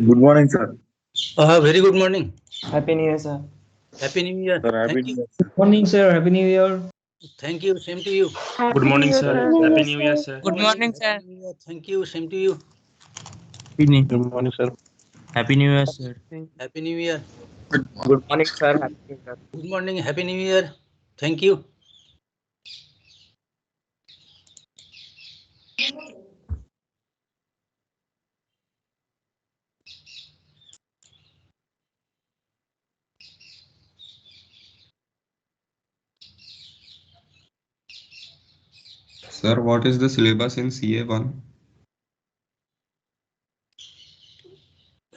Good morning, sir. Very good morning. Happy New Year, sir. Happy New Year. Sir, happy Thank New you. Year. Good morning, sir. Happy New Year. Thank you. Same to you. Good morning, sir. Happy New Year, sir. Good morning, sir. Happy New Year. Thank you. Same to you. Good morning, sir. Happy New Year, sir. Happy New Year. Good morning, sir. Happy New Year. Good morning. Happy New Year. Thank you. Sir, what is the syllabus in CA1?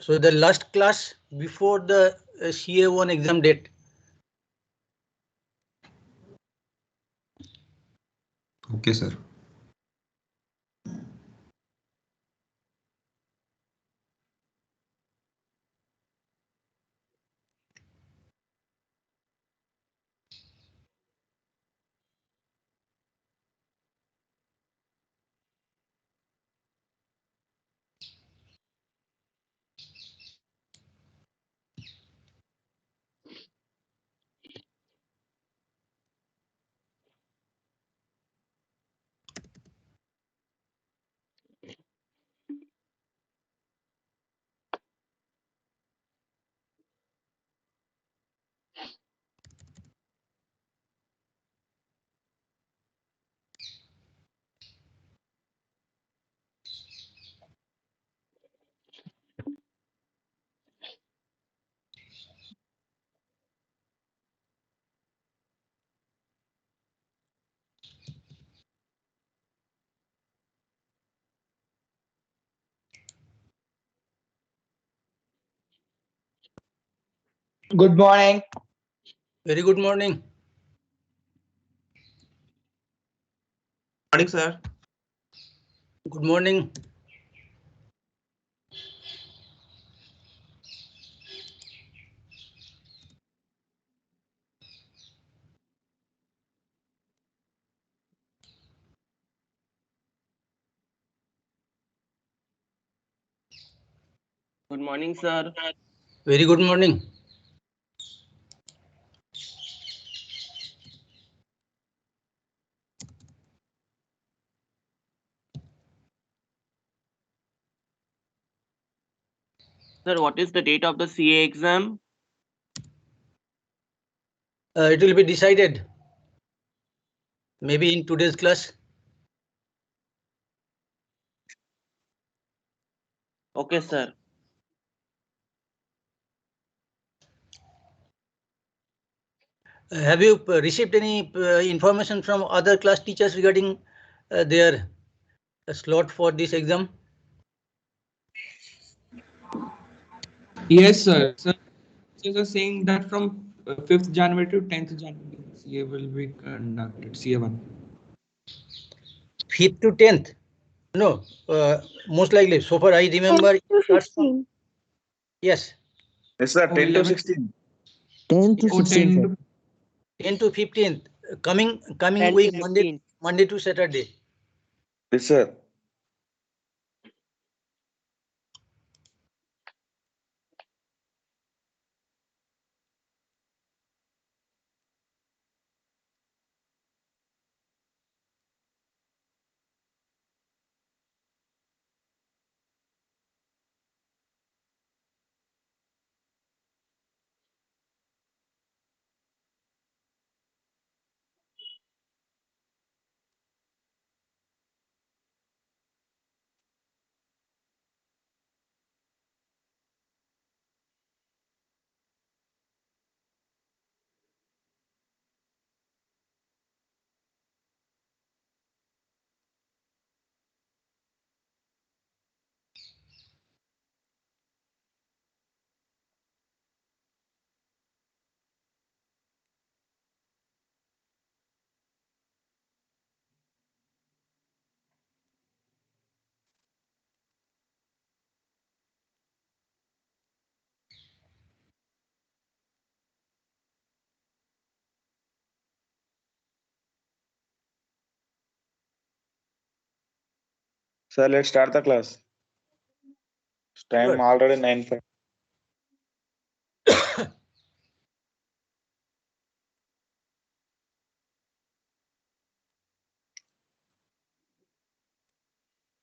So the last class before the CA1 exam date. Okay, sir. Good morning. Very good morning. Morning, sir. Good morning. Good morning, sir. Very good morning. Sir, what is the date of the CA exam? It will be decided maybe in today's class. Okay, sir. Have you received any information from other class teachers regarding their slot for this exam? Yes, sir. Sir, teachers are saying that from 5th January to 10th January, CA will be conducted, CA1. 5th to 10th? No, most likely. So far, I remember. It starts from, yes. Yes, sir. 10 to 11th. 16. 10th to Or 16th. 10 sir. to 10 to 15th, coming 10 week, to Monday 15. Monday to Saturday. Yes, sir. Sir, let's start the class. It's time Good. already 9:05.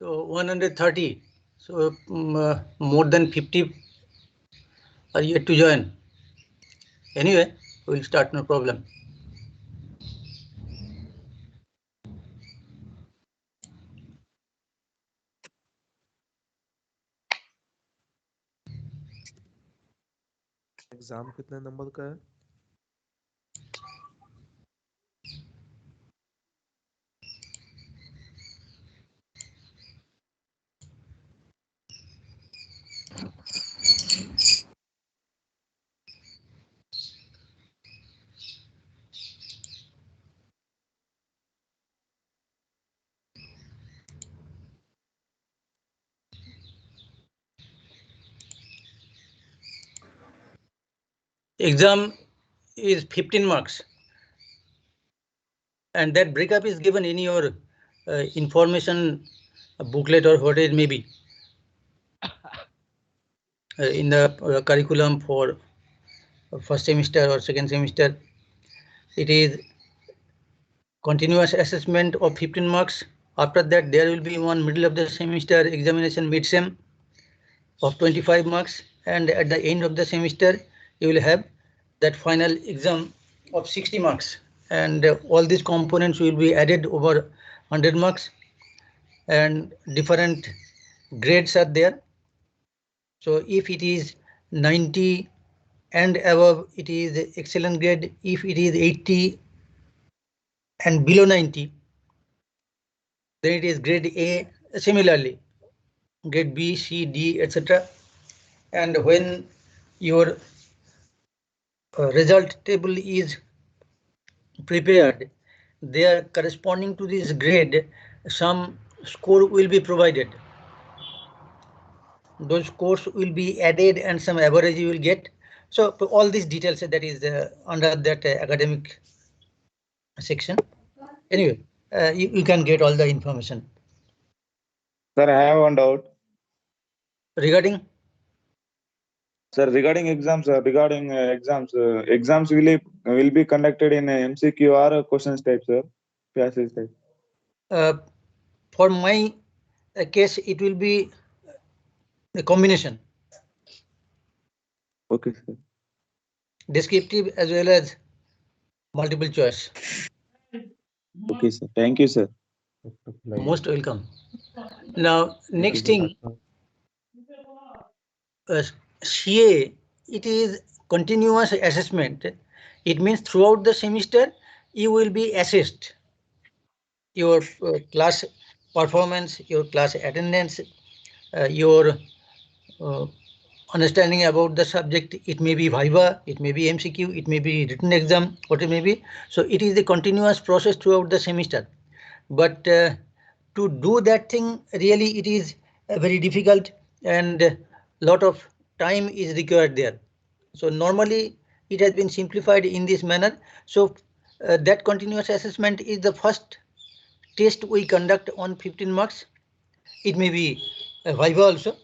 So 130. So more than 50 are yet to join. Anyway, we'll start, no problem. Exam कितने number का है? Exam is 15 marks. And that breakup is given in your information booklet or what it may be in the curriculum for first semester or second semester. It is continuous assessment of 15 marks. After that, there will be one middle of the semester examination mid-sem of 25 marks. And at the end of the semester, you will have that final exam of 60 marks. And all these components will be added over 100 marks. And different grades are there. So if it is 90 and above, it is excellent grade. If it is 80 and below 90, then it is grade A. Similarly, grade B, C, D, etc. And when your result table is prepared, they are corresponding to this grade, some score will be provided. Those scores will be added and some average you will get. So all these details that is under that academic section. Anyway, you can get all the information. Sir, I have one doubt. Regarding? Sir, regarding exams, exams will be conducted in MCQ or questions type, sir? Passage type. For my case, it will be a combination. Okay, sir. Descriptive as well as multiple choice. Okay, sir. Thank you, sir. Most welcome. Now, next thing, CA, it is continuous assessment. It means throughout the semester, you will be assessed. Your class performance, your class attendance, your understanding about the subject. It may be Viva, it may be MCQ, it may be written exam, what it may be. So it is a continuous process throughout the semester. But to do that thing, really it is very difficult and lot of time is required there. So normally it has been simplified in this manner. So that continuous assessment is the first test we conduct on 15 marks. It may be Viva also,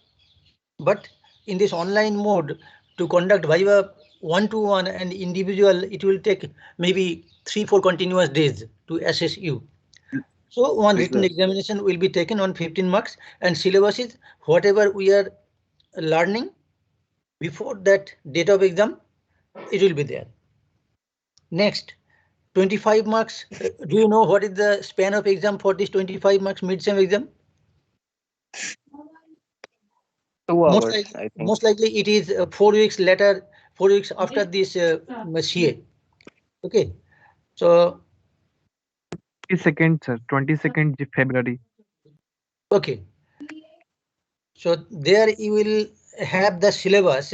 but in this online mode, to conduct Viva one-to-one and individual, it will take maybe 3-4 continuous days to assess you. So one Yes, written sir. examination will be taken on 15 marks, and syllabus is whatever we are learning before that date of exam, it will be there. Next, 25 marks. Do you know what is the span of exam for this 25 marks mid-sem exam? 2 hours, I think. Most likely it is 4 weeks later, 4 weeks after this CA. Okay, so 22nd, sir. 22nd February. okay, so there you will have the syllabus,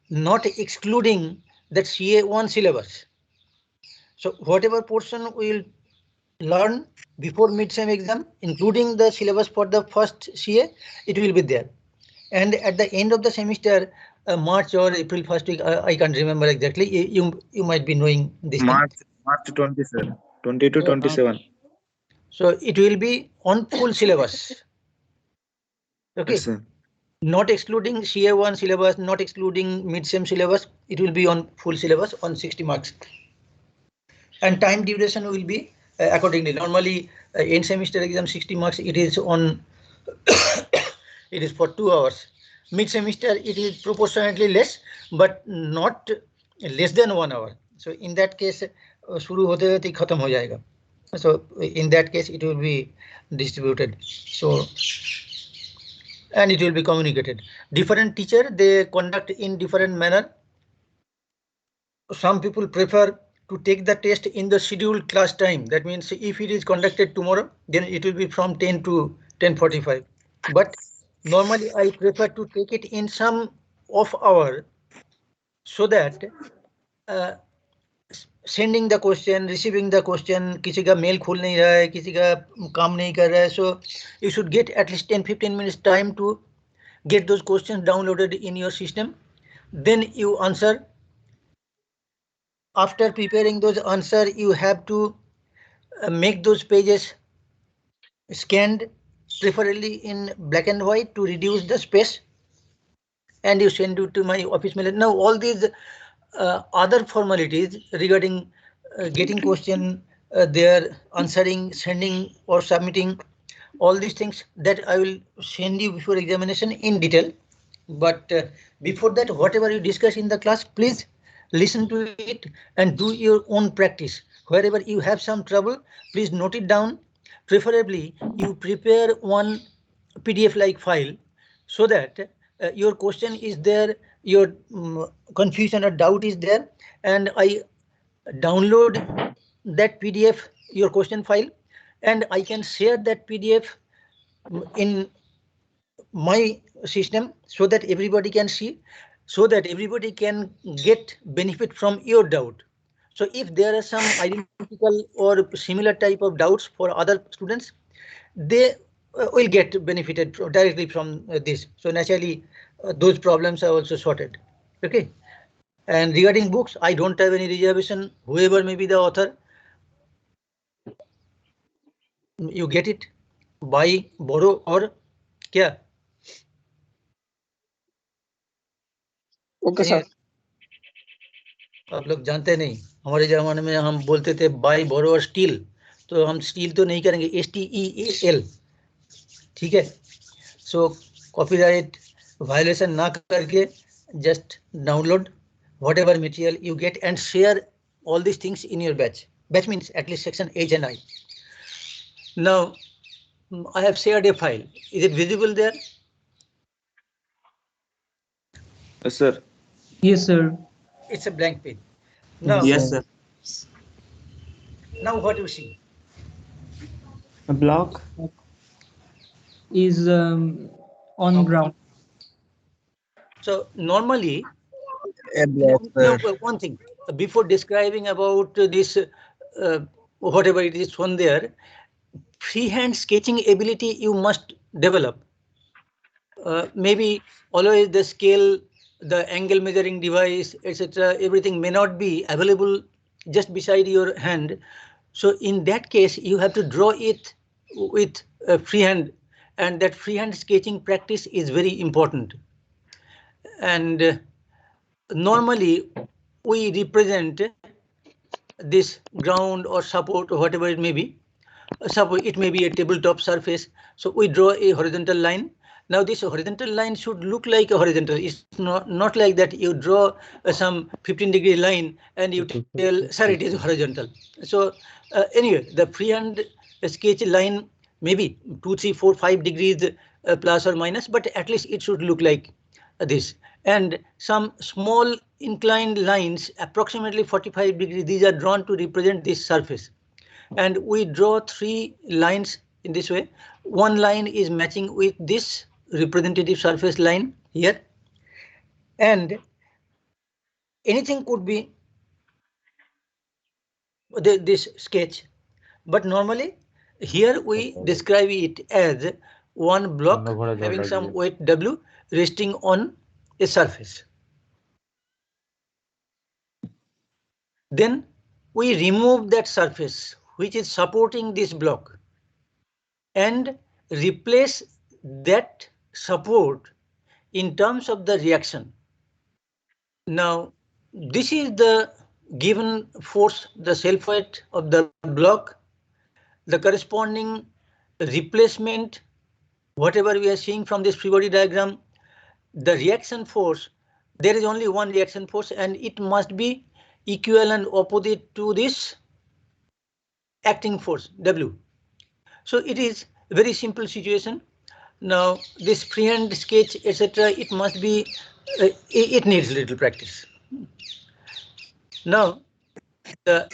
not excluding that CA1 syllabus. So whatever portion we will learn before mid-sem exam, including the syllabus for the first CA, it will be there. And at the end of the semester, March or April first week, I can't remember exactly. You might be knowing this March thing. 20, sir. 20 to 27. So it will be on full syllabus. Okay. Yes, sir. Not excluding CA1 syllabus, not excluding mid-sem syllabus. It will be on full syllabus on 60 marks. And time duration will be accordingly. Normally, end semester exam 60 marks. It is on. It is for 2 hours. Mid semester it is proportionately less, but not less than 1 hour. So in that case, शुरू होते होते ही खत्म हो जाएगा. So in that case, it will be distributed. So and it will be communicated. Different teacher, they conduct in different manner. Some people prefer to take the test in the scheduled class time. That means if it is conducted tomorrow, then it will be from 10 to 10:45. But normally I prefer to take it in some off hour, so that sending the question, receiving the question, किसी का mail खोल नहीं रहा है, किसी का काम नहीं कर रहा है, so you should get at least 10-15 minutes time to get those questions downloaded in your system. Then you answer. After preparing those answers, you have to make those pages scanned, preferably in black and white to reduce the space, and you send it to my office mail. Now all these other formalities regarding getting question, their answering, sending or submitting, all these things that I will send you before examination in detail. But before that, whatever you discuss in the class, please listen to it and do your own practice. Wherever you have some trouble, please note it down. Preferably, you prepare one PDF-like file so that your question is there, your confusion or doubt is there, and I download that PDF, your question file, and I can share that PDF in my system so that everybody can see, so that everybody can get benefit from your doubt. So if there are some identical or similar type of doubts for other students, they will get benefited directly from this. So naturally, those problems are also sorted. Okay. And regarding books, I don't have any reservation. Whoever may be the author, you get it, buy, borrow, or क्या? Okay, sir. आप लोग जानते नहीं, हमारे जमाने में हम बोलते थे बाई बोरो और स्टील, तो हम स्टील तो नहीं करेंगे, STEAL, ठीक है. सो कॉपीराइट वायलेशन ना करके just download whatever material you get and share all these things in your batch. Batch means at least section H and I. Now I have shared a file. Is it visible there? Yes, sir. Yes, sir. It's a blank page. Now, Yes, sir. now what you see? A block Is on ground. So normally, A block, no, one thing before describing about this, whatever it is shown there, freehand sketching ability you must develop. Maybe always the scale the angle measuring device, etc., everything may not be available just beside your hand. So in that case, you have to draw it with freehand, and that freehand sketching practice is very important. And normally we represent this ground or support or whatever it may be. Suppose it may be a tabletop surface. So we draw a horizontal line. Now this horizontal line should look like a horizontal. It's not like that you draw some 15-degree line and you tell, sir, it is horizontal. So anyway, the freehand sketch line maybe 2, 3, 4, 5 degrees plus or minus, but at least it should look like this. And some small inclined lines, approximately 45 degrees, these are drawn to represent this surface. And we draw 3 lines in this way. One line is matching with this representative surface line here, and anything could be this sketch, but normally here we describe it as one block having some weight W resting on a surface. Then we remove that surface which is supporting this block and replace that support in terms of the reaction. Now, this is the given force, the self weight of the block, the corresponding replacement, whatever we are seeing from this free body diagram, the reaction force. There is only one reaction force and it must be equal and opposite to this acting force W. So it is a very simple situation. Now this freehand sketch, etc., it must be, it needs little practice. Now the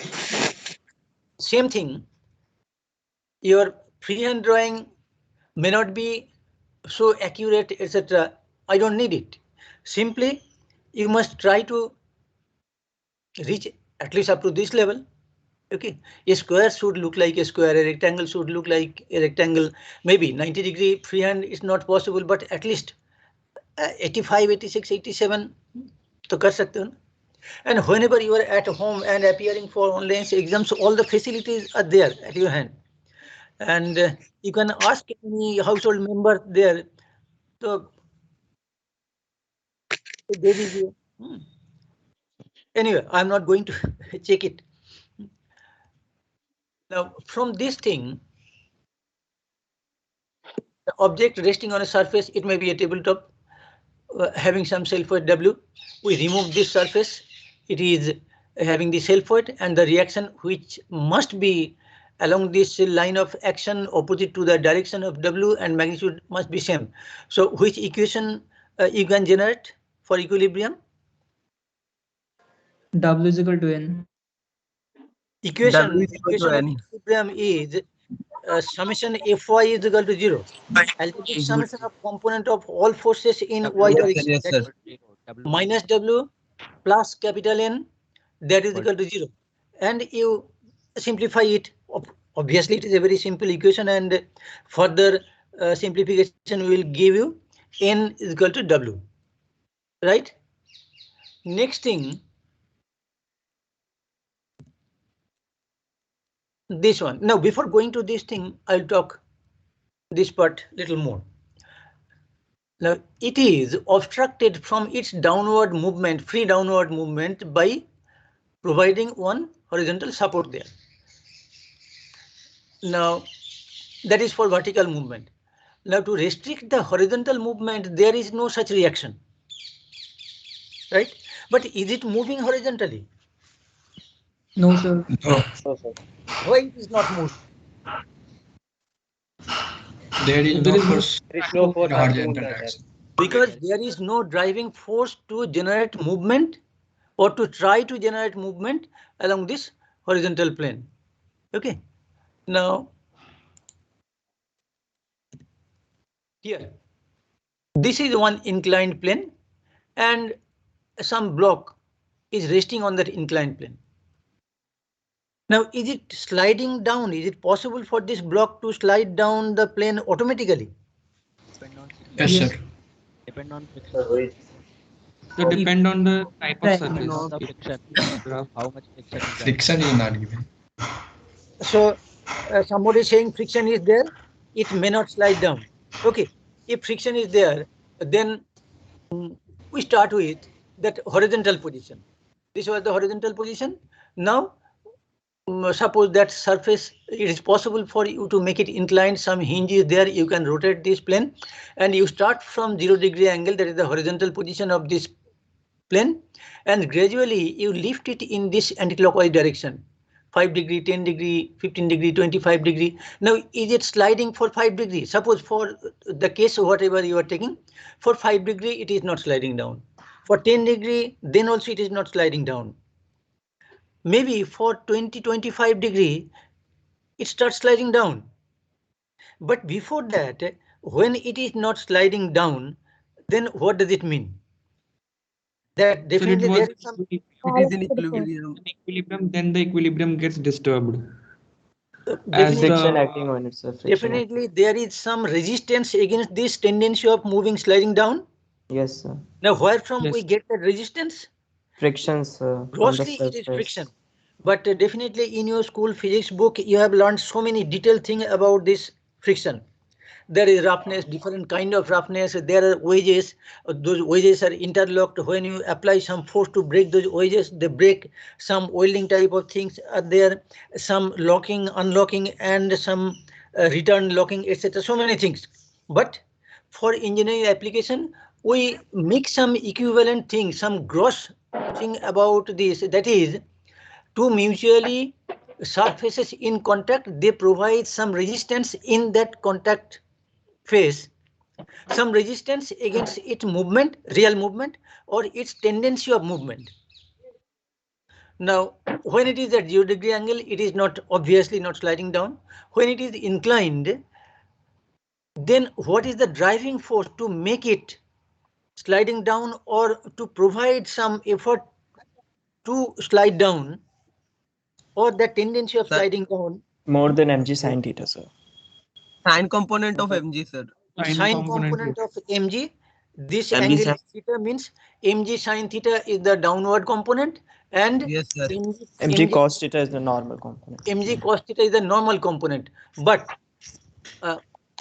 same thing, your freehand drawing may not be so accurate, etc. I don't need it. Simply you must try to reach at least up to this level. Okay, a square should look like a square, a rectangle should look like a rectangle. Maybe 90-degree freehand is not possible, but at least 85, 86, 87 to kar sakte ho na? And whenever you are at home and appearing for online exams, all the facilities are there at your hand. And you can ask any household member there. So, anyway, I'm not going to check it. Now, from this thing, the object resting on a surface, it may be a tabletop having some self weight W. We remove this surface. It is having the self weight and the reaction which must be along this line of action opposite to the direction of W, and magnitude must be same. So which equation you can generate for equilibrium? W is equal to N. Equation of equilibrium is summation Fy is equal to 0. Algebraic summation of component of all forces in y direction. Yes, sir. Minus W plus capital N, that is equal to 0. And you simplify it. Obviously, it is a very simple equation, and further simplification will give you N is equal to W. Right? Next thing, this one. Now, before going to this thing, I'll talk this part little more. Now, it is obstructed from its downward movement, free downward movement, by providing one horizontal support there. Now, that is for vertical movement. Now, to restrict the horizontal movement, there is no such reaction, right? But is it moving horizontally? No, sir. No, sir. Why it is not moving? There is no force. There is no force in acting horizontal on that. direction. Because there is no driving force to generate movement or to try to generate movement along this horizontal plane. Okay. Now, here, this is one inclined plane and some block is resting on that inclined plane. Now, is it sliding down? Is it possible for this block to slide down the plane automatically? Yes, sir. Depend on So depend on the type of Right. surface. No, the friction. How much friction is there? Friction is not given. So somebody is saying friction is there, it may not slide down. Okay, if friction is there, then we start with that horizontal position. This was the horizontal position. Now suppose that surface, it is possible for you to make it inclined, some hinge is there, you can rotate this plane and you start from 0° angle, that is the horizontal position of this plane, and gradually you lift it in this anti-clockwise direction, 5°, 10°, 15°, 25°. Now is it sliding for 5°? Suppose for the case whatever you are taking, for 5° it is not sliding down. For 10°, then also it is not sliding down. Maybe for 20-25°, it starts sliding down. But before that, when it is not sliding down, then what does it mean? That definitely there is some It is in equilibrium. Then the equilibrium gets disturbed. definitely, acting on itself. definitely there is some resistance against this tendency of moving, sliding down. Yes, sir. Now, where from Yes. we get that resistance? Frictions. Grossly, it is friction. But definitely in your school physics book, you have learned so many detailed things about this friction. There is roughness, different kind of roughness. There are wedges. Those wedges are interlocked. When you apply some force to break those wedges, they break. Some welding type of things are there. Some locking, unlocking, and some return locking, etc. So many things. But for engineering application, we make some equivalent things, some gross thing about this. That is, two mutually surfaces in contact, they provide some resistance in that contact phase, some resistance against its movement, real movement, or its tendency of movement. Now, when it is at 0° angle, it is not obviously not sliding down. When it is inclined, then what is the driving force to make it sliding down or to provide some effort to slide down, or the tendency of sliding down? More than mg sin theta, sir. Sine component of mg, sir. Sine component of mg. This MG angle sin- theta means mg sin theta is the downward component, and Yes, sir. mg cos theta is the normal component. mg cos theta is the normal component. But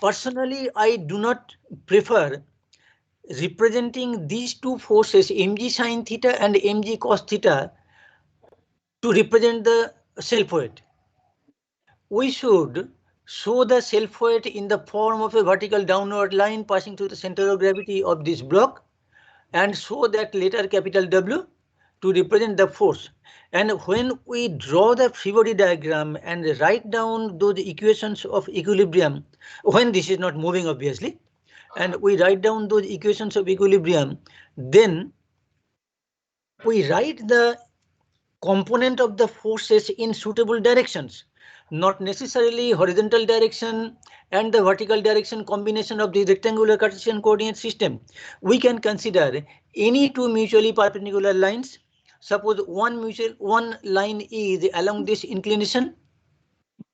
personally, I do not prefer representing these two forces, mg sin theta and mg cos theta, to represent the self weight. We should show the self weight in the form of a vertical downward line passing through the center of gravity of this block, and show that letter capital W to represent the force. And when we draw the free body diagram and write down those equations of equilibrium, when this is not moving obviously, and we write down those equations of equilibrium, then we write the component of the forces in suitable directions, not necessarily horizontal direction and the vertical direction combination of the rectangular Cartesian coordinate system. We can consider any two mutually perpendicular lines. Suppose one line is along this inclination.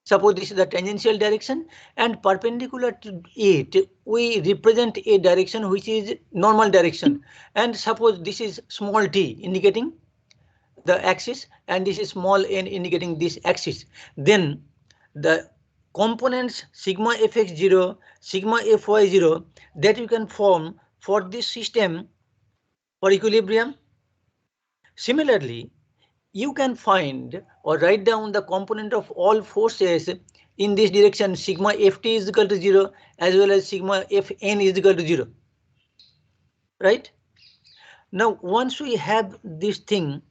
Suppose this is the tangential direction, and perpendicular to it, we represent a direction which is normal direction. And suppose this is small t indicating the axis, and this is small n indicating this axis. Then the components sigma fx0, sigma fy0, that you can form for this system for equilibrium. Similarly, you can find or write down the component of all forces in this direction, sigma ft is equal to 0 as well as sigma fn is equal to 0. Right? Now, once we have this thing,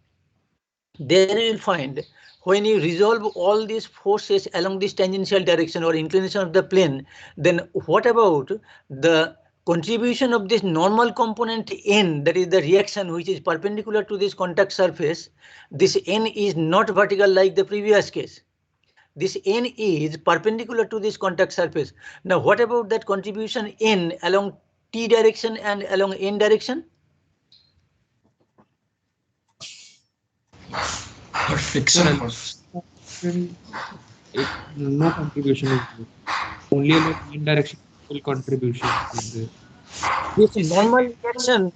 then you will find when you resolve all these forces along this tangential direction or inclination of the plane, then what about the contribution of this normal component n, that is the reaction which is perpendicular to this contact surface? This n is not vertical like the previous case. This n is perpendicular to this contact surface. Now, what about that contribution n along t direction and along n direction? Friction. No contribution is there. Only in direction full contribution is there. This normal reaction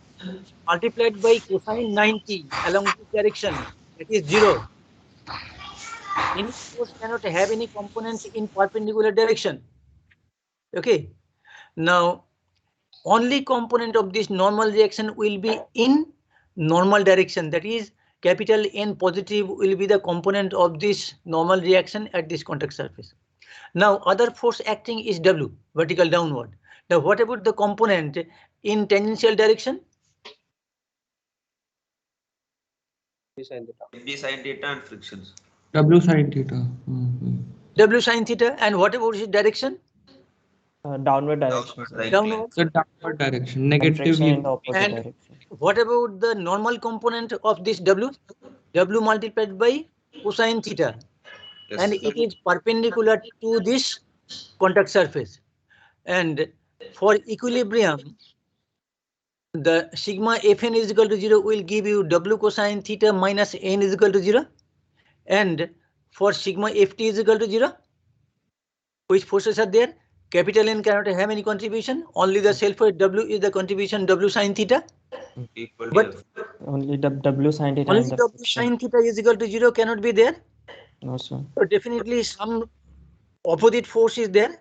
multiplied by cosine 90 along this direction, that is 0. Any force cannot have any component in perpendicular direction. Okay. Now, only component of this normal reaction will be in normal direction. That is, capital N positive will be the component of this normal reaction at this contact surface. Now, other force acting is W, vertical downward. Now, what about the component in tangential direction? D sine theta and frictions. W sine theta. W sine theta. And what about its direction? Downward direction, sir. Downward. The downward direction, And negative. friction in the opposite And direction. what about the normal component of this W? W multiplied by cosine theta. Yes. And it is perpendicular to this contact surface. And for equilibrium, the sigma Fn is equal to 0 will give you W cosine theta minus N is equal to 0. And for sigma Ft is equal to 0, which forces are there? Capital N cannot have any contribution. Only the self weight W is the contribution W sine theta. Equal to But F. Only the W sine theta only and the W friction. sine theta is equal to 0 cannot be there. No, sir. So definitely some opposite force is there.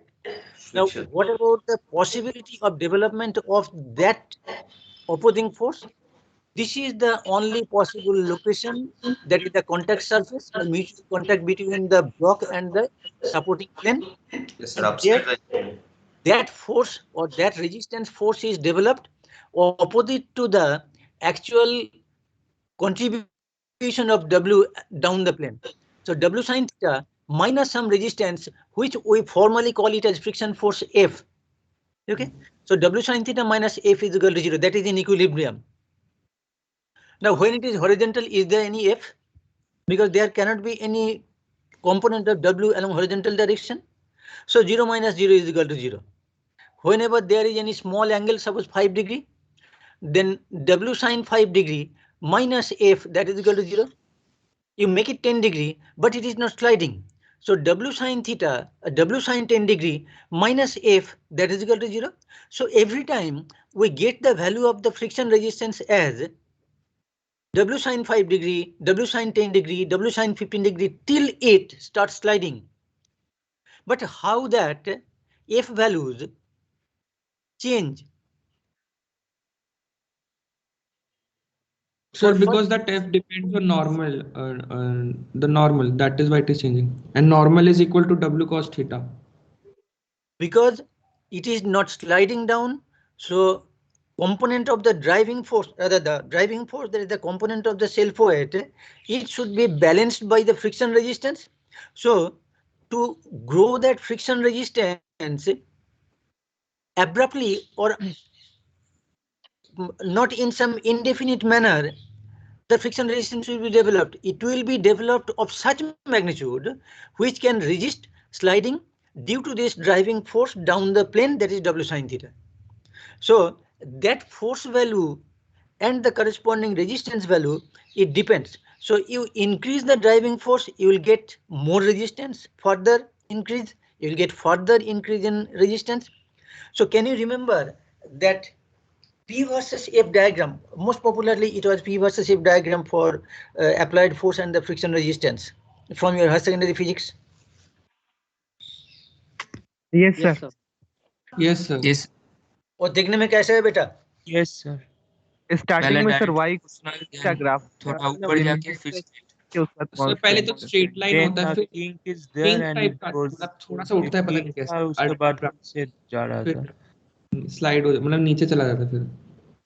Now, Friction. what about the possibility of development of that opposing force? This is the only possible location, that is the contact surface, the mutual contact between the block and the supporting plane. Yes, sir. Upside right. That force or that resistance force is developed opposite to the actual contribution of W down the plane. So W sine theta minus some resistance, which we formally call it as friction force F. Okay. So W sine theta minus F is equal to 0. That is in equilibrium. Now, when it is horizontal, is there any F? Because there cannot be any component of W along horizontal direction. So 0 minus 0 is equal to 0. Whenever there is any small angle, suppose 5 degree, then W sine 5 degree minus F, that is equal to 0. You make it 10 degree, but it is not sliding. So W sine theta, W sine 10 degree minus F, that is equal to 0. So every time we get the value of the friction resistance as W sine 5 degree, W sine 10 degree, W sine 15 degree till it starts sliding. But how that F values change? So because that F depends on normal, the normal, that is why it is changing. And normal is equal to W cos theta. Because it is not sliding down, so component of the driving force, rather the driving force, that is the component of the self weight, it should be balanced by the friction resistance. So to grow that friction resistance abruptly or not in some indefinite manner, the friction resistance will be developed. It will be developed of such magnitude which can resist sliding due to this driving force down the plane, that is W sine theta. So that force value and the corresponding resistance value, it depends. So you increase the driving force, you will get more resistance, further increase, you will get further increase in resistance. So can you remember that P versus F diagram? Most popularly, it was P versus F diagram for applied force and the friction resistance from your higher secondary physics. Yes, sir. Yes, sir. Yes. और देखने में कैसा है बेटा? Yes, sir. Starting में sir Y का graph थोड़ा ऊपर जाके फिर के उसका सर पहले तो स्ट्रेट लाइन होता है, फिर ink is there there pink and type it का goes मतलब थोड़ा सा उठता है, पता नहीं कैसे उसके बाद से जा रहा था. फिर स्लाइड हो, मतलब नीचे चला जाता है फिर.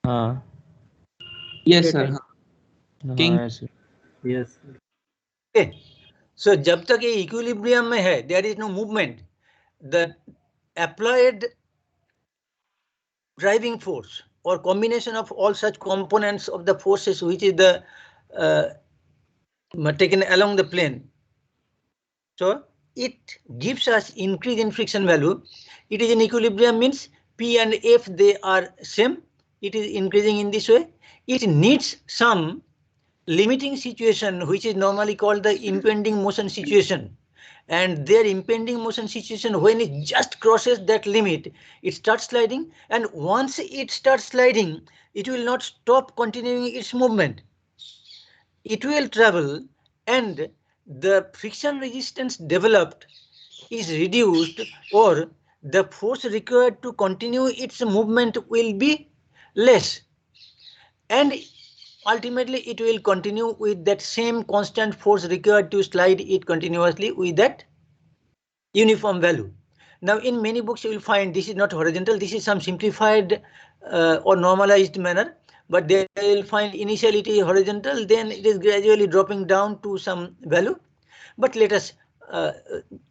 हाँ. Yes sir. हाँ. किंग. Yes. Okay. So जब तक ये equilibrium में है, there is no movement. The applied driving force or combination of all such components of the forces which is the taken along the plane. So it gives us increase in friction value. It is in equilibrium, means P and F, they are same. It is increasing in this way. It needs some limiting situation, which is normally called the impending motion situation. And their impending motion situation, when it just crosses that limit, it starts sliding. And once it starts sliding, it will not stop continuing its movement. It will travel, and the friction resistance developed is reduced, or the force required to continue its movement will be less, and ultimately it will continue with that same constant force required to slide it continuously with that uniform value. Now in many books you will find this is not horizontal, this is some simplified or normalized manner, but they will find initially it is horizontal, then it is gradually dropping down to some value. But let us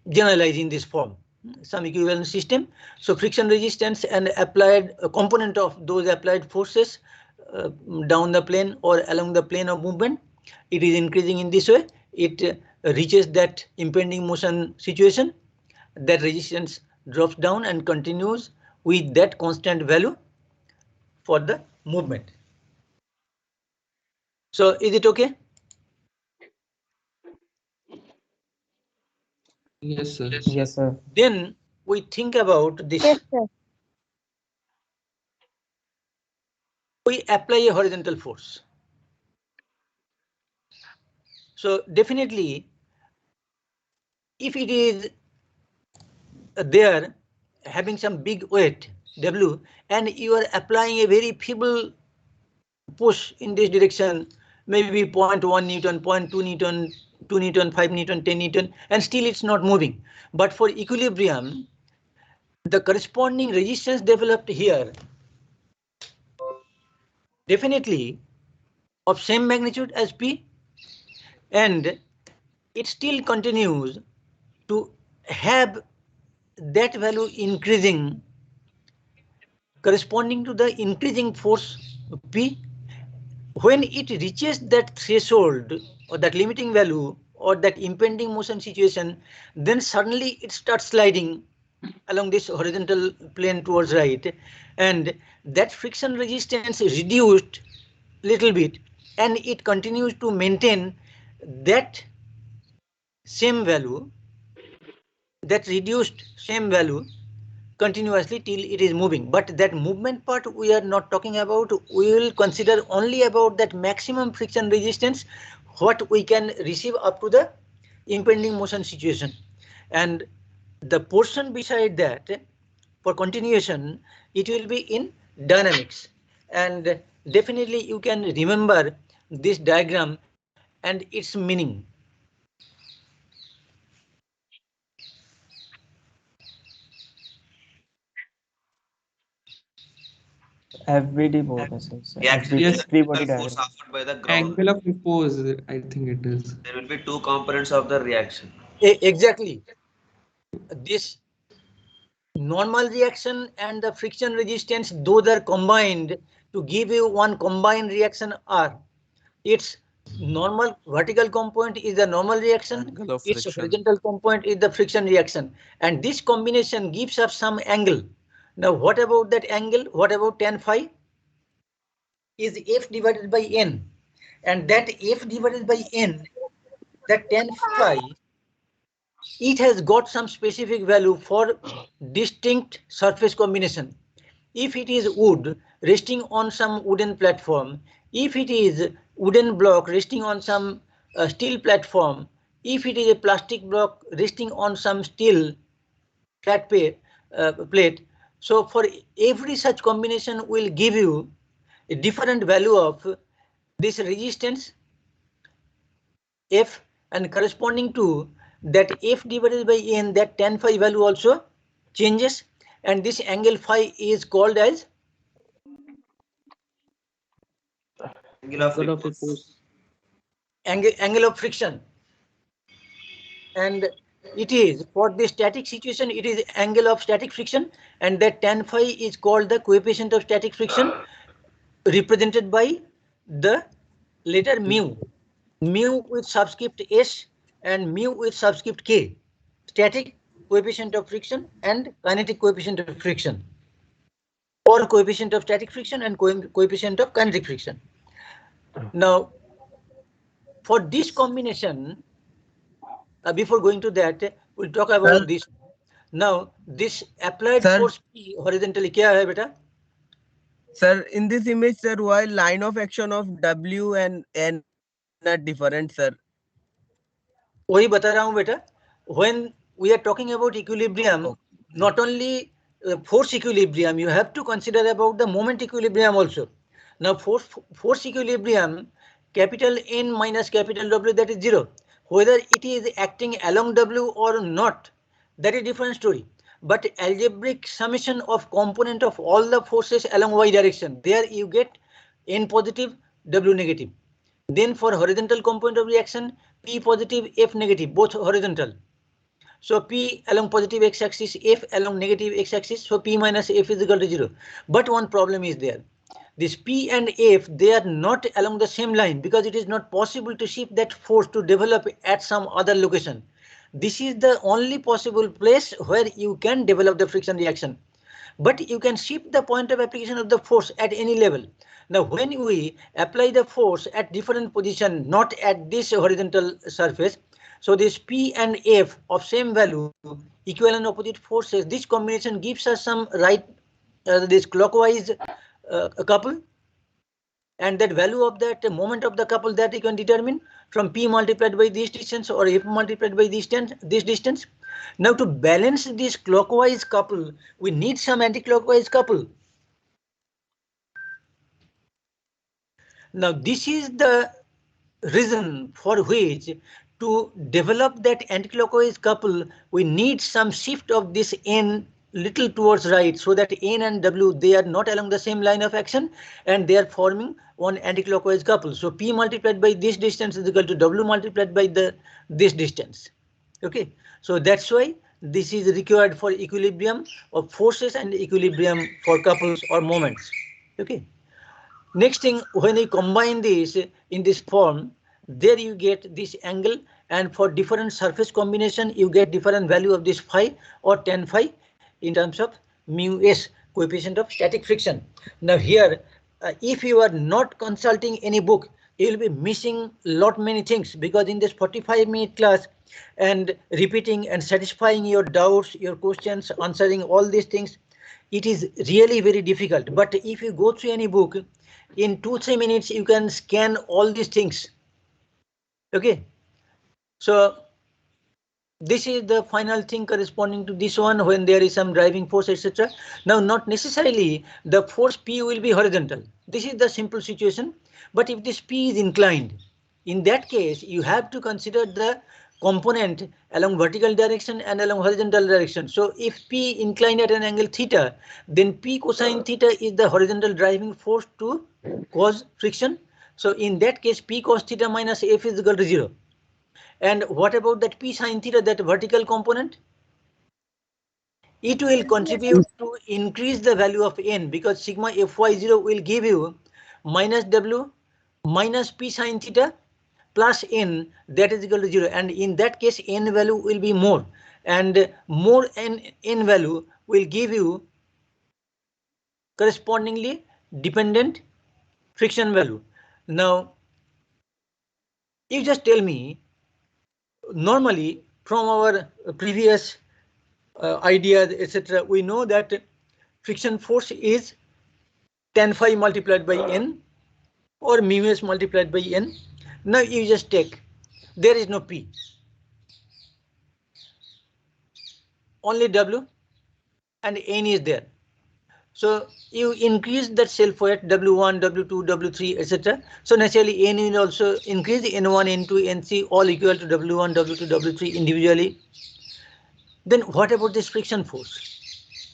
generalize in this form some equivalent system. So friction resistance and applied component of those applied forces down the plane or along the plane of movement, it is increasing in this way. It reaches that impending motion situation, that resistance drops down and continues with that constant value for the movement. So is it okay? Yes, sir. Yes, sir. Then we think about this. Yes, sir. We apply a horizontal force. So definitely, if it is there having some big weight W, and you are applying a very feeble push in this direction, maybe 0.1 Newton, 0.2 Newton, 2 Newton, 5 Newton, 10 Newton, and still it's not moving. But for equilibrium, the corresponding resistance developed here definitely of same magnitude as P, and it still continues to have that value increasing corresponding to the increasing force P. When it reaches that threshold or that limiting value or that impending motion situation, then suddenly it starts sliding along this horizontal plane towards right, and that friction resistance is reduced little bit, and it continues to maintain that same value, that reduced same value continuously till it is moving. But that movement part we are not talking about. We will consider only about that maximum friction resistance, what we can receive up to the impending motion situation. And the portion beside that, for continuation, it will be in dynamics. And definitely you can remember this diagram and its meaning. FBD both, I think, sir. Reaction Yes. is FBD, free the body force diagram. offered by the ground. Angle of repose, I think it is. There will be two components of the reaction. Exactly. This normal reaction and the friction resistance, those are combined to give you one combined reaction R. Its normal vertical component is the normal reaction, its horizontal component is the friction reaction, and this combination gives us some angle. Now what about that angle? What about tan phi? Is F divided by N, and that F divided by N, that tan phi, it has got some specific value for distinct surface combination. If it is wood resting on some wooden platform, if it is wooden block resting on some steel platform, if it is a plastic block resting on some steel flat plate, so for every such combination will give you a different value of this resistance F, and corresponding to that F divided by N, that tan phi value also changes, and this angle phi is called as Angle of repose. Angle of friction. And it is for the static situation, it is angle of static friction, and that tan phi is called the coefficient of static friction, represented by the letter mu. Mu with subscript S and mu with subscript K. Static coefficient of friction and kinetic coefficient of friction, or coefficient of static friction and coefficient of kinetic friction. Now, for this combination, before going to that, we'll talk about this. Now, this applied force P horizontally, क्या है बेटा? Sir, in this image, sir, why line of action of W and N are different, sir? वही बता रहा हूँ बेटा. When we are talking about equilibrium, not only force equilibrium, you have to consider about the moment equilibrium also. Now force equilibrium, capital N minus capital W, that is 0. Whether it is acting along W or not, that is different story. But algebraic summation of component of all the forces along y direction, there you get N positive, W negative. Then for horizontal component of reaction, P positive, F negative, both horizontal. So P along positive x-axis, F along negative x-axis. So P minus F is equal to 0. But one problem is there. This P and F, they are not along the same line because it is not possible to shift that force to develop at some other location. This is the only possible place where you can develop the friction reaction. But you can shift the point of application of the force at any level. Now, when we apply the force at different position, not at this horizontal surface, so this P and F of same value, equal and opposite forces, this combination gives us some right, this clockwise couple, and that value of that moment of the couple that you can determine from P multiplied by this distance or F multiplied by this distance. Now to balance this clockwise couple, we need some anti-clockwise couple. Now this is the reason for which to develop that anti-clockwise couple, we need some shift of this N little towards right, so that N and W, they are not along the same line of action and they are forming one anti-clockwise couple. So P multiplied by this distance is equal to W multiplied by this distance. Okay, so that's why this is required for equilibrium of forces and equilibrium for couples or moments. Okay. Next thing, when you combine this in this form, there you get this angle, and for different surface combination, you get different value of this phi or tan phi in terms of mu s, coefficient of static friction. Now here, if you are not consulting any book, you will be missing lot many things, because in this 45-minute class and repeating and satisfying your doubts, your questions, answering all these things, it is really very difficult. But if you go through any book, in 2-3 minutes you can scan all these things. Okay, so this is the final thing corresponding to this one, when there is some driving force, etc. Now not necessarily the force P will be horizontal. This is the simple situation. But if this P is inclined, in that case you have to consider the component along vertical direction and along horizontal direction. So if P inclined at an angle theta, then P cosine theta is the horizontal driving force to cause friction. So in that case, P cos theta minus F is equal to 0. And what about that P sin theta, that vertical component? It will contribute to increase the value of N, because sigma Fy0 will give you minus W minus P sin theta plus N, that is equal to 0. And in that case, N value will be more, and more N value will give you correspondingly dependent friction value. Now, you just tell me, normally from our previous ideas, etc., we know that friction force is tan phi multiplied by N or mu s multiplied by N. Now you just take, there is no P, only W and N is there. So you increase that self weight W1, W2, W3, etc. So naturally N will also increase, N1, N2, Nc all equal to W1, W2, W3 individually. Then what about this friction force?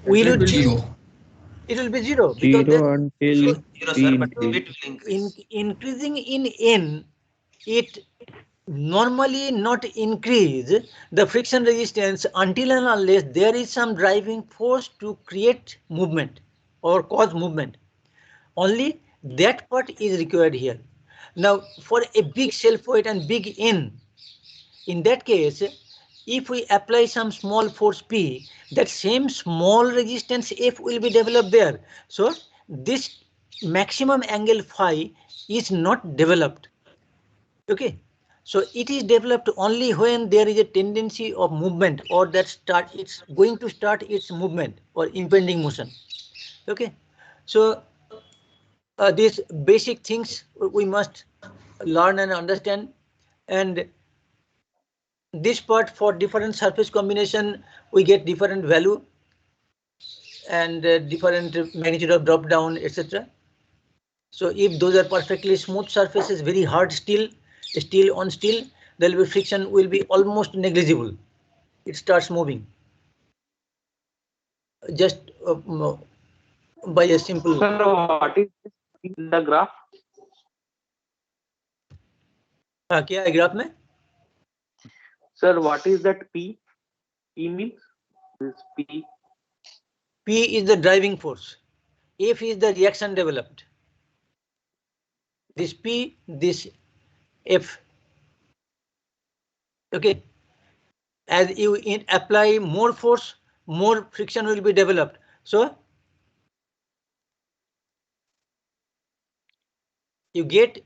Will it be zero? It will be 0. Zero until P increasing in N, it normally not increase the friction resistance until and unless there is some driving force to create movement or cause movement. Only that part is required here. Now for a big self weight and big N, in that case, if we apply some small force P, that same small resistance F will be developed there. So this maximum angle phi is not developed. Okay. So it is developed only when there is a tendency of movement, or that it's going to start its movement or impending motion. Okay, so these basic things we must learn and understand, and this part for different surface combination we get different value and different magnitude of drop down, etc. So if those are perfectly smooth surfaces, very hard steel on steel, there will be friction will be almost negligible. It starts moving just by a simple. Sir, what is this in the graph? क्या है graph में? Sir, what is that P? P means this P. P is the driving force. F is the reaction developed. This P, this F. Okay. As you apply more force, more friction will be developed. So you get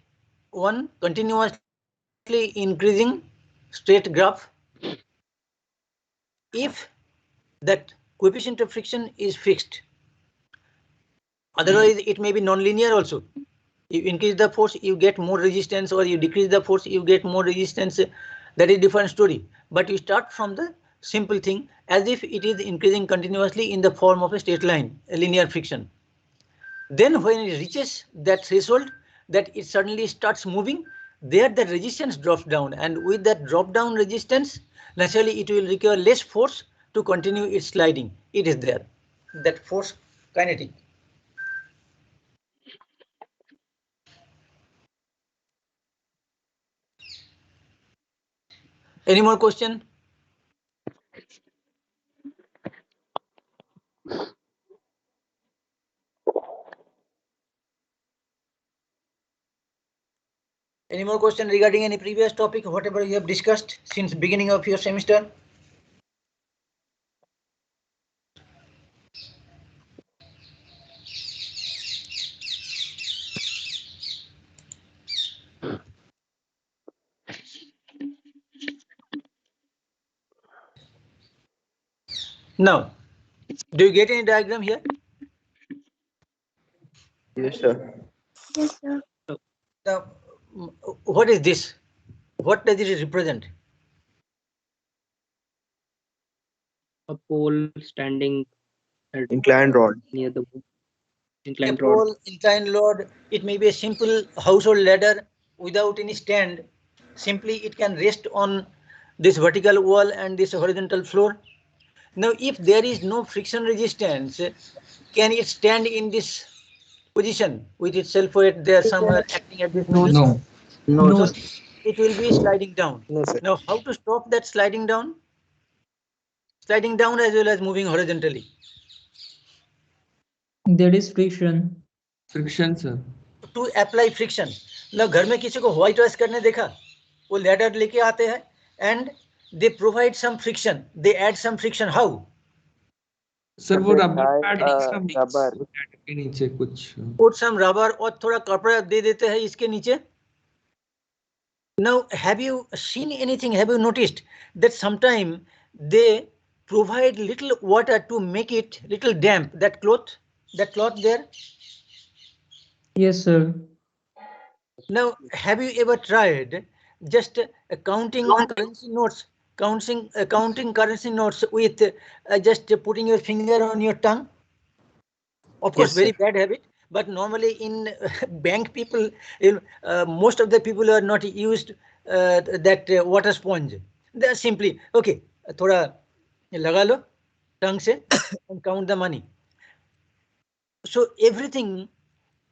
one continuously increasing straight graph if that coefficient of friction is fixed. Otherwise, it may be non-linear also. You increase the force, you get more resistance, or you decrease the force, you get more resistance. That is different story. But you start from the simple thing as if it is increasing continuously in the form of a straight line, a linear friction. Then when it reaches that threshold, that it suddenly starts moving, there the resistance drops down, and with that drop down resistance, naturally it will require less force to continue its sliding. It is there, that force kinetic. Any more question? Any more question regarding any previous topic, whatever you have discussed since beginning of your semester? Now, do you get any diagram here? Yes, sir. Yes, sir. Now, what is this? What does it represent? A pole standing at Inclined rod. near the A inclined rod. pole, inclined rod, it may be a simple household ladder without any stand. Simply it can rest on this vertical wall and this horizontal floor. Now, if there is no friction resistance, can it stand in this position with its self weight there somewhere acting at this nose? No. No. So it will be sliding down. No, sir. Now, how to stop that sliding down? Sliding down as well as moving horizontally. There is friction. Friction, sir. To apply friction. Now, घर में किसी को white wash करने देखा? वो ladder लेके आते हैं and they provide some friction. They add some friction. How? Sir वो रबर पैड के नीचे कुछ Put some rubber और थोड़ा कपड़ा दे देते हैं इसके नीचे. Now, have you seen anything? Have you noticed that sometime they provide little water to make it little damp? That cloth there. Yes, sir. Now, have you ever tried just counting currency notes, counting currency notes with just putting your finger on your tongue? Of course, very bad habit. But normally in bank people, most of the people are not used that water sponge. They are simply okay. थोड़ा लगा लो tongue से and count the money. So everything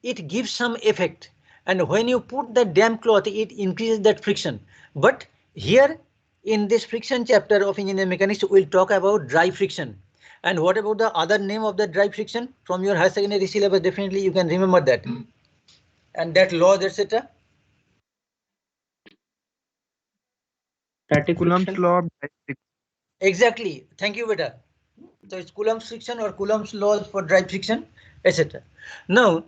it gives some effect. And when you put the damp cloth, it increases that friction. But here in this friction chapter of engineering mechanics, we'll talk about dry friction. And what about the other name of the dry friction? From your higher secondary syllabus, definitely you can remember that. And that laws, etc. Coulomb's law of dry friction. Exactly. Thank you, Beta. So it's Coulomb's friction or Coulomb's laws for dry friction, etc. Now,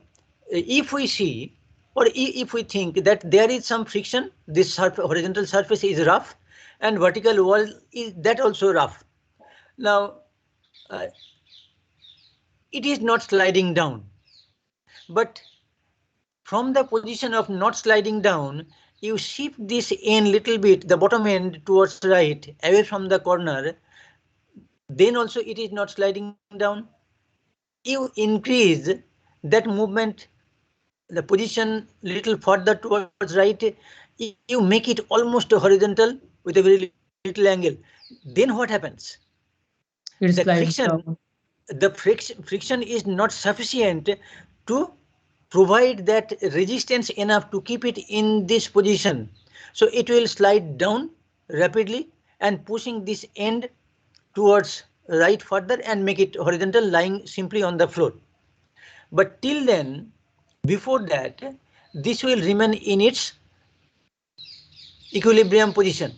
if we see, Or if we think that there is some friction, this horizontal surface is rough and vertical wall is that also rough. Now, it is not sliding down, but from the position of not sliding down, you shift this end little bit, the bottom end towards right, away from the corner, then also it is not sliding down. You increase that movement, the position little further towards right, you make it almost horizontal with a very little angle. Then what happens? It's The sliding friction, down. the friction is not sufficient to provide that resistance enough to keep it in this position. So it will slide down rapidly and pushing this end towards right further and make it horizontal, lying simply on the floor. But till then, before that, this will remain in its equilibrium position.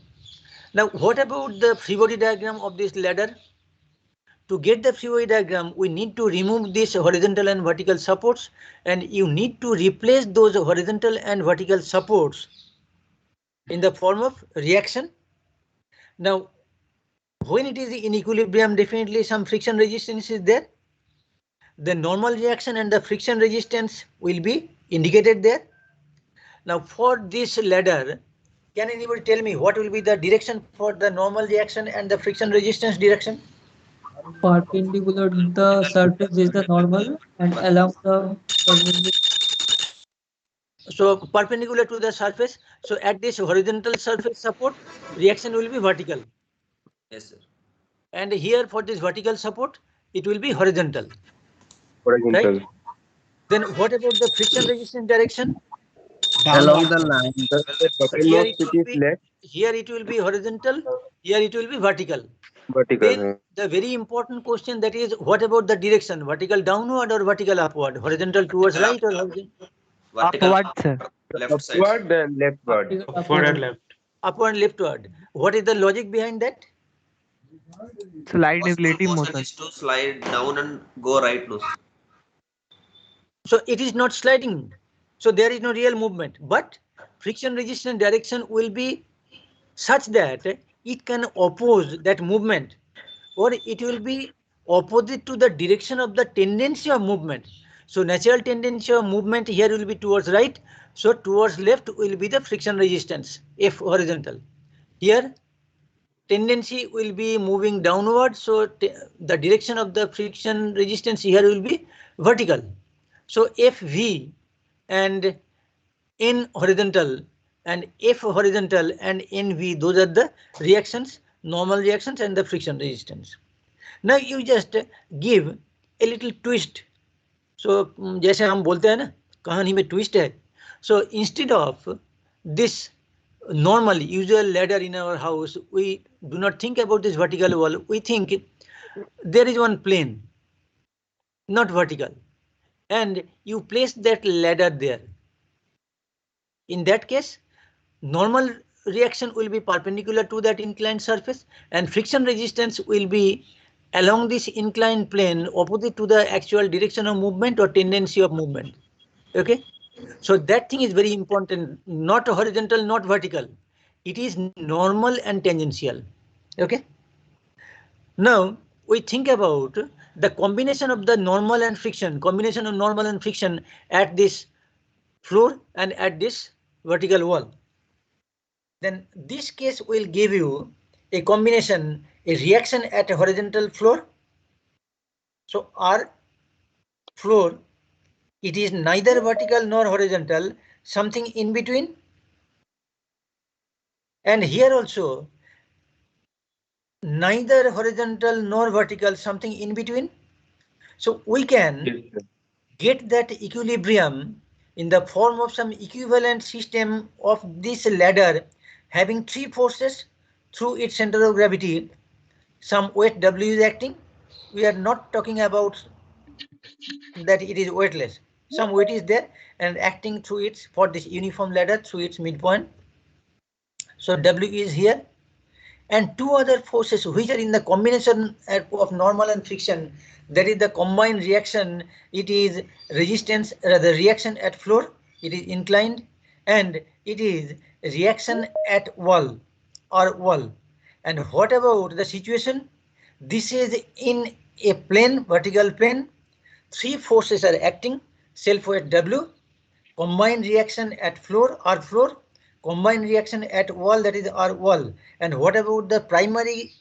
Now, what about the free body diagram of this ladder? To get the free body diagram, we need to remove these horizontal and vertical supports, and you need to replace those horizontal and vertical supports in the form of reaction. Now, when it is in equilibrium, definitely some friction resistance is there. The normal reaction and the friction resistance will be indicated there. Now, for this ladder, can anybody tell me what will be the direction for the normal reaction and the friction resistance direction? Perpendicular to the surface is the normal, and along the perpendicular. So perpendicular to the surface. So at this horizontal surface support, reaction will be vertical. Yes, sir. And here for this vertical support, it will be horizontal. Horizontal. Right? Then what about the friction resistance direction? Along the line. Here it will be horizontal, here it will be vertical. Vertical. Then the very important question, that is, what about the direction? Vertical downward or vertical upward? Horizontal towards right or horizontal? Upward, sir. Left side. Upward and leftward. Upward and left. Upward and leftward. What is the logic behind that? Slide is Possible relative motion motion. is to slide down and go right loose. So it is not sliding. So there is no real movement, but friction resistance direction will be such that it can oppose that movement, or it will be opposite to the direction of the tendency of movement. So natural tendency of movement here will be towards right. So towards left will be the friction resistance, F horizontal. Here tendency will be moving downward. So the direction of the friction resistance here will be vertical. So FV and N horizontal and F horizontal and NV, those are the reactions, normal reactions and the friction resistance. Now you just give a little twist. So जैसे हम बोलते हैं ना, कहानी में twist है. So instead of this normal usual ladder in our house, we do not think about this vertical wall. We think there is one plane, not vertical, and you place that ladder there. In that case, normal reaction will be perpendicular to that inclined surface, and friction resistance will be along this inclined plane opposite to the actual direction of movement or tendency of movement. Okay, so that thing is very important, not horizontal, not vertical. It is normal and tangential. Okay, now we think about the combination of the normal and friction, combination of normal and friction at this floor and at this vertical wall. Then this case will give you a combination, a reaction at a horizontal floor. So R floor, it is neither vertical nor horizontal, something in between. And here also, neither horizontal nor vertical, something in between. So we can get that equilibrium in the form of some equivalent system of this ladder having three forces through its center of gravity. Some weight W is acting. We are not talking about that it is weightless. Some weight is there and acting through its, for this uniform ladder, through its midpoint. So W is here, and two other forces which are in the combination of normal and friction, that is the combined reaction. It is resistance, the reaction at floor it is inclined, and it is reaction at wall or wall. And what about the situation? This is in a plane, vertical plane. Three forces are acting: self weight W, combined reaction at floor or floor, combined reaction at wall, that is our wall. And what about the primary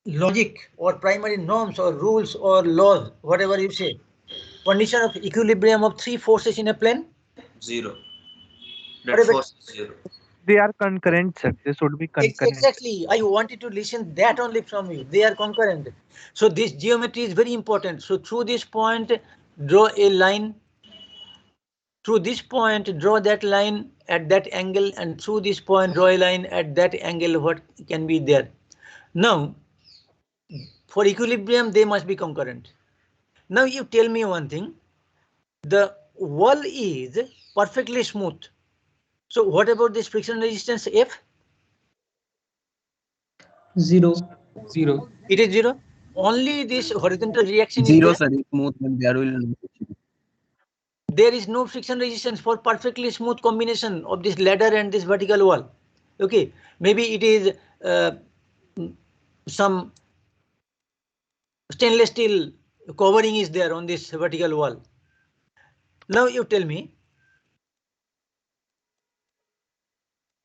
logic or primary norms or rules or laws, whatever you say? Condition of equilibrium of three forces in a plane? Zero. What That about force is zero. They are concurrent, sir. They should be concurrent. Exactly. I wanted to listen that only from you. They are concurrent. So this geometry is very important. So through this point, draw a line. Through this point, draw that line at that angle, and through this point, draw a line at that angle. What can be there? Now, for equilibrium, they must be concurrent. Now you tell me one thing. The wall is perfectly smooth. So what about this friction resistance F? 0. It is 0. Only this horizontal reaction Zero, is there. sir. If smooth, then there will no friction. There is no friction resistance for perfectly smooth combination of this ladder and this vertical wall. Okay, maybe it is some stainless steel covering is there on this vertical wall. Now you tell me,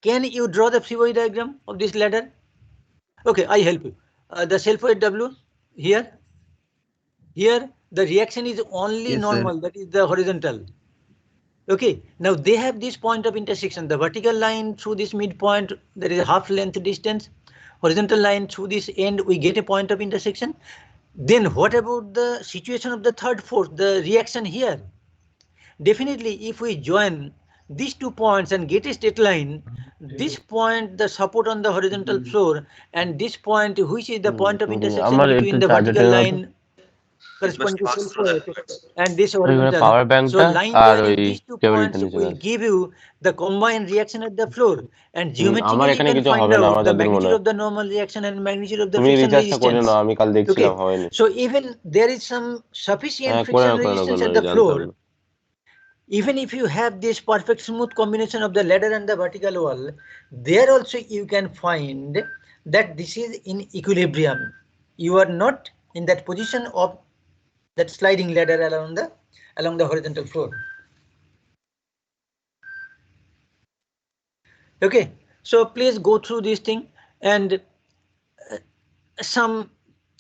can you draw the free body diagram of this ladder? Okay, I help you. The self weight W here. Here the reaction is only Yes, normal, sir. that is the horizontal. Okay, now they have this point of intersection, the vertical line through this midpoint, there is a half length distance, horizontal line through this end, we get a point of intersection. Then what about the situation of the third force, the reaction here? Definitely, if we join these 2 points and get a straight line, this point, the support on the horizontal floor, and this point, which is the point of intersection between the vertical line corresponding to self weight and this horizontal. So line joining these 2 points will give you the combined reaction at the floor, and geometrically you can find out the magnitude of the normal reaction and magnitude of the friction resistance. Okay, so even there is some sufficient friction resistance at the floor, even if you have this perfect smooth combination of the ladder and the vertical wall, there also you can find that this is in equilibrium. You are not in that position of that sliding ladder along the horizontal floor. Okay, so please go through this thing, and some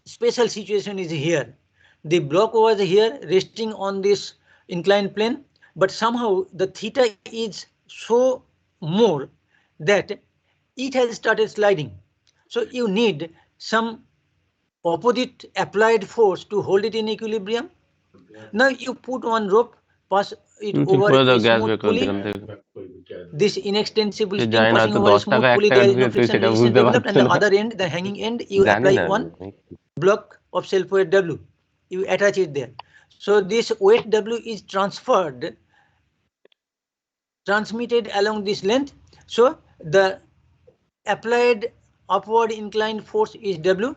special situation is here. The block was here resting on this inclined plane, but somehow the theta is so more that it has started sliding. So you need some opposite applied force to hold it in equilibrium. Now you put one rope, pass it over a smooth pulley. This inextensible string passing over a smooth pulley, there is no friction resistance developed, and the other end, the hanging end, you apply one block of self weight W. You attach it there. So this weight W is transmitted along this length. So the applied upward inclined force is W,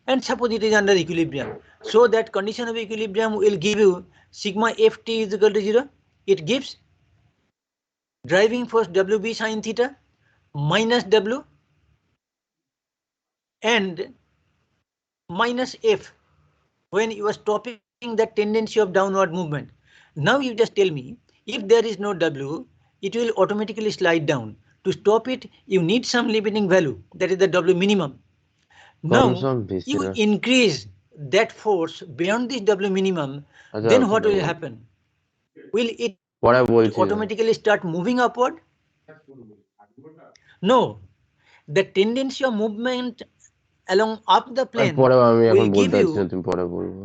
and suppose it is under equilibrium. So that condition of equilibrium will give you sigma Ft is equal to 0. It gives driving force WB sin theta minus W and minus F when you are stopping the tendency of downward movement. Now you just tell me, if there is no W, it will automatically slide down. To stop it, you need some limiting value, that is the W minimum. Now you increase that force beyond this W minimum, then what will happen? Will it automatically start moving upward? No, the tendency of movement along up the plane will give you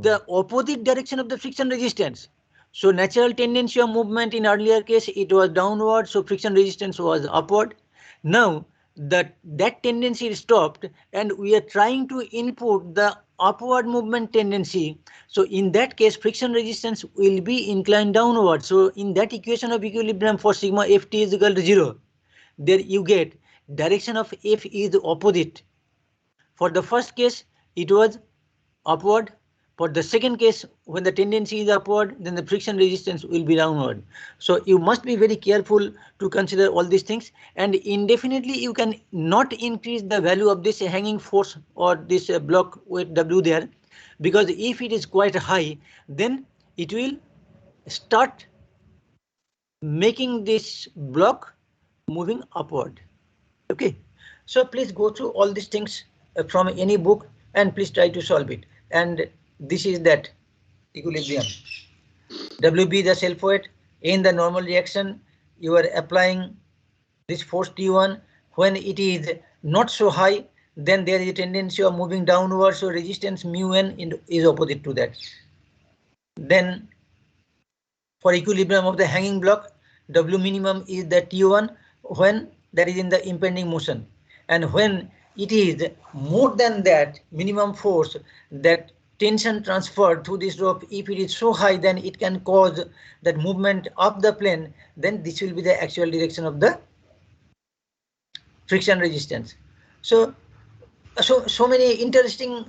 the opposite direction of the friction resistance. So natural tendency of movement in earlier case, it was downward, so friction resistance was upward. Now that tendency is stopped, and we are trying to input the upward movement tendency. So in that case, friction resistance will be inclined downward. So in that equation of equilibrium for sigma Ft is equal to 0, there you get direction of F is opposite. For the first case, it was upward. For the second case, when the tendency is upward, then the friction resistance will be downward. So you must be very careful to consider all these things, and indefinitely you can not increase the value of this hanging force or this block weight W there, because if it is quite high, then it will start making this block moving upward. Okay, so please go through all these things from any book and please try to solve it. And this is that equilibrium. WB the self weight. In the normal reaction, you are applying this force T1. When it is not so high, then there is a tendency of moving downwards, so resistance mu n is opposite to that. Then for equilibrium of the hanging block, W minimum is the T1 when that is in the impending motion, and when it is more than that minimum force, that tension transfer to this rope, if it is so high, then it can cause that movement up the plane, then this will be the actual direction of the friction resistance. So many interesting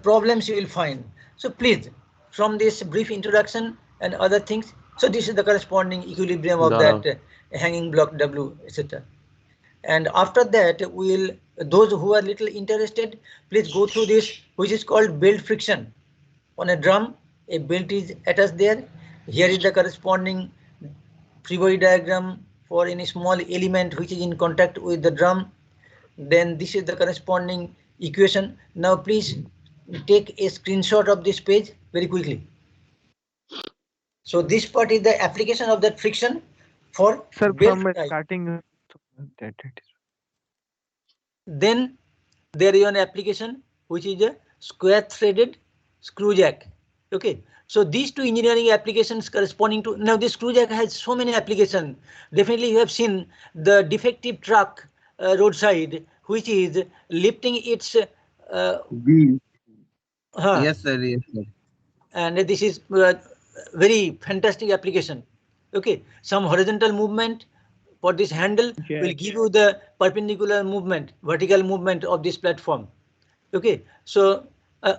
problems you will find. So please, from this brief introduction and other things, so this is the corresponding equilibrium of that hanging block W, etc. And after that, we'll, those who are little interested, please go through this, which is called belt friction. On a drum, a belt is attached there. Here is the corresponding free body diagram for any small element which is in contact with the drum. Then this is the corresponding equation. Now please take a screenshot of this page very quickly. So this part is the application of that friction for Sir, belt from type. starting that it is. Then there is an application which is a square threaded screw jack. Okay, so these two engineering applications corresponding to, now this screw jack has so many applications. Definitely you have seen the defective truck roadside, which is lifting its Yes, sir. Yes, sir. and this is very fantastic application. Okay, some horizontal movement for this handle will give you the perpendicular movement, vertical movement of this platform. Okay, so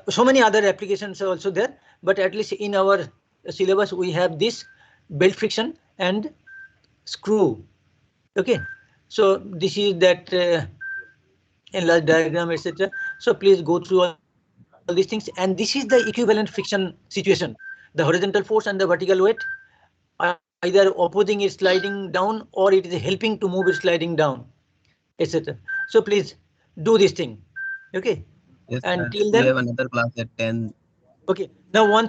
so many other applications are also there, but at least in our syllabus we have this belt friction and screw. Okay, so this is that enlarged diagram, etc. So please go through all these things, and this is the equivalent friction situation. The horizontal force and the vertical weight are either opposing it sliding down, or it is helping to move it sliding down, etc. So please do this thing. Okay. Yes, and sir. till We then, have another class at 10. okay. Now one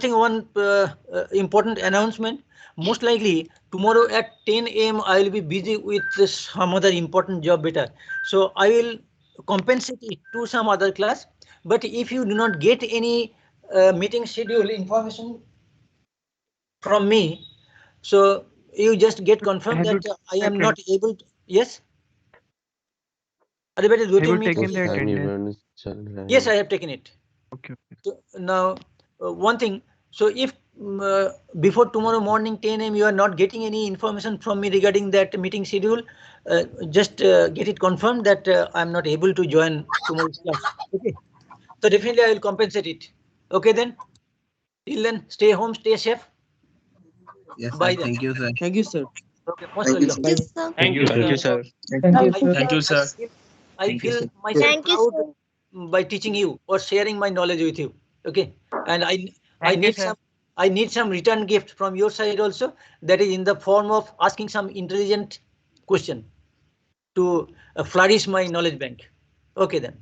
important announcement. Most likely tomorrow at 10 a.m. I will be busy with some other important job better. So I will compensate it to some other class. But if you do not get any meeting schedule information from me, so you just get confirmed Have you that I am taken- not able to. Yes. Have you taken the attendance? Yes, I have taken it. Okay. So now, one thing. So if before tomorrow morning 10 a.m. you are not getting any information from me regarding that meeting schedule, just get it confirmed that I am not able to join tomorrow's class. Okay. So definitely I will compensate it. Okay then. Till then, stay home, stay safe. Yes, sir. Bye then. Thank you, sir. Thank you, sir. Okay, most welcome. Thank you, sir. Thank you, sir. I feel myself proud by teaching you or sharing my knowledge with you. Okay, and I need some return gift from your side also. That is in the form of asking some intelligent question to flourish my knowledge bank. Okay then.